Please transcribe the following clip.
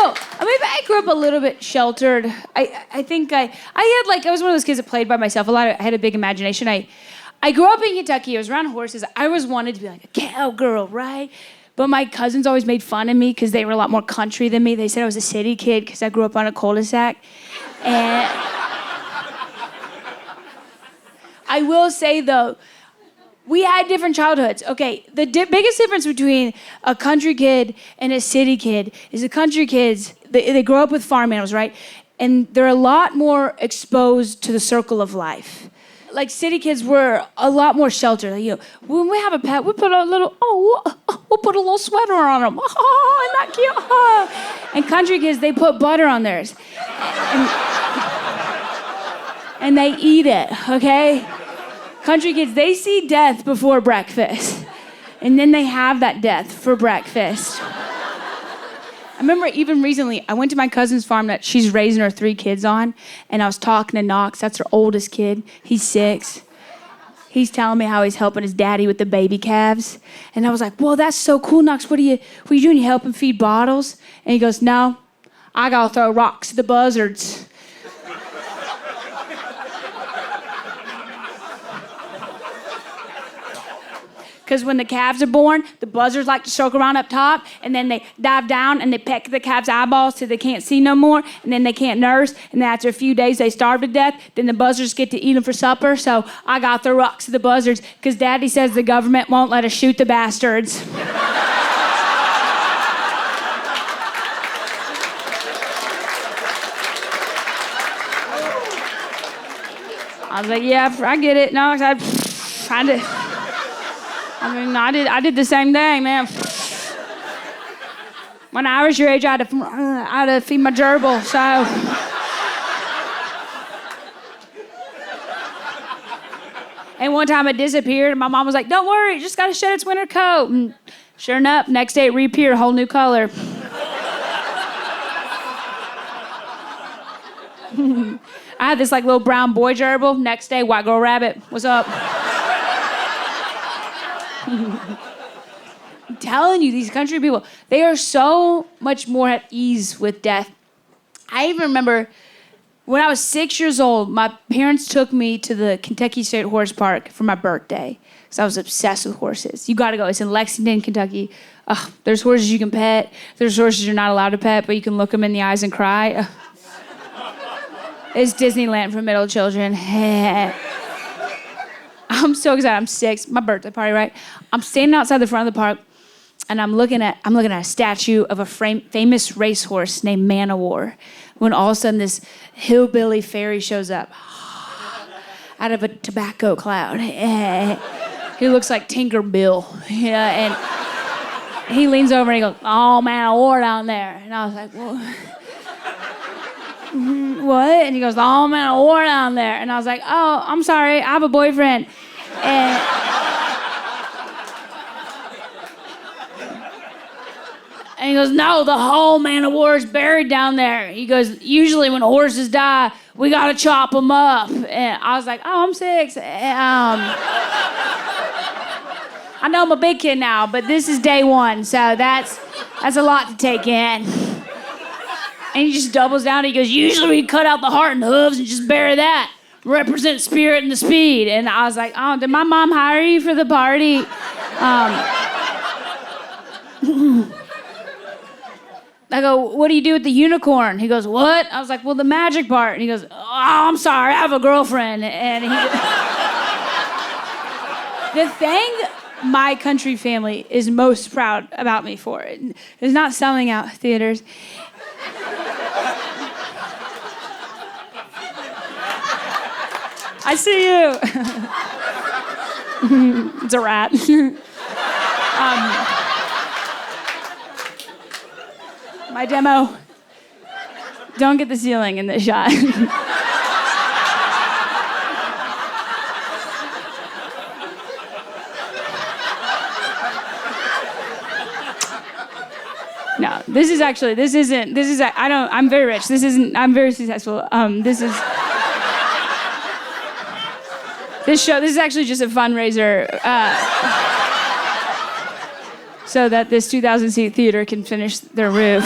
know. Maybe I grew up a little bit sheltered. I think I was one of those kids that played by myself. I had a big imagination. I grew up in Kentucky. I was around horses. I always wanted to be like a cowgirl, right? But my cousins always made fun of me because they were a lot more country than me. They said I was a city kid because I grew up on a cul-de-sac. And I will say, though, we had different childhoods. Okay, the biggest difference between a country kid and a city kid is the country kids, they grow up with farm animals, right? And they're a lot more exposed to the circle of life. Like, city kids were a lot more sheltered. Like, when we have a pet, we put we'll put a little sweater on them. Oh, isn't that cute? Oh. And country kids, they put butter on theirs. And they eat it, okay? Country kids, they see death before breakfast. And then they have that death for breakfast. I remember even recently, I went to my cousin's farm that she's raising her 3 kids on, and I was talking to Knox. That's her oldest kid. He's 6. He's telling me how he's helping his daddy with the baby calves. And I was like, whoa, that's so cool, Knox. What are you doing? You helping feed bottles? And he goes, no, I gotta throw rocks at the buzzards. Because when the calves are born, the buzzards like to circle around up top, and then they dive down and they peck the calves' eyeballs till they can't see no more, and then they can't nurse, and then after a few days they starve to death. Then the buzzards get to eat them for supper, so I got the rocks to the buzzards because Daddy says the government won't let us shoot the bastards. I was like, yeah, I get it. No, I did the same thing, man. When I was your age, I had to feed my gerbil, so. And one time it disappeared, and my mom was like, don't worry, you just gotta shed its winter coat. And sure enough, next day it reappeared, a whole new color. I had this like little brown boy gerbil. Next day, white girl rabbit. What's up? I'm telling you, these country people, they are so much more at ease with death. I even remember when I was 6 years old, my parents took me to the Kentucky State Horse Park for my birthday because I was obsessed with horses. You got to go. It's in Lexington, Kentucky. There's horses you can pet. There's horses you're not allowed to pet, but you can look them in the eyes and cry. It's Disneyland for middle children. I'm so excited. I'm 6. My birthday party, right? I'm standing outside the front of the park, and I'm looking at a statue of a famous racehorse named Man O' War. When all of a sudden this hillbilly fairy shows up out of a tobacco cloud. He looks like Tinker Bill. And he leans over and he goes, "Oh, Man O' War down there." And I was like, "Whoa." What? And he goes, "Oh, Man O' War down there." And I was like, "Oh, I'm sorry, I have a boyfriend." And he goes, "No, the whole Man O' War is buried down there." He goes, "Usually when horses die, we gotta chop them up." And I was like, "Oh, I'm 6. I know I'm a big kid now, but this is day 1, so that's a lot to take in." And he just doubles down. He goes, "Usually we cut out the heart and hooves and just bury that. Represent spirit and the speed." And I was like, "Oh, did my mom hire you for the party?" I go, "What do you do with the unicorn?" He goes, "What?" I was like, "Well, the magic part." And he goes, "Oh, I'm sorry, I have a girlfriend." And the thing my country family is most proud about me for is not selling out theaters. I see you. It's a rat. My demo. Don't get the ceiling in this shot. No, I'm very rich. I'm very successful. This is actually just a fundraiser so that this 2,000-seat theater can finish their roof.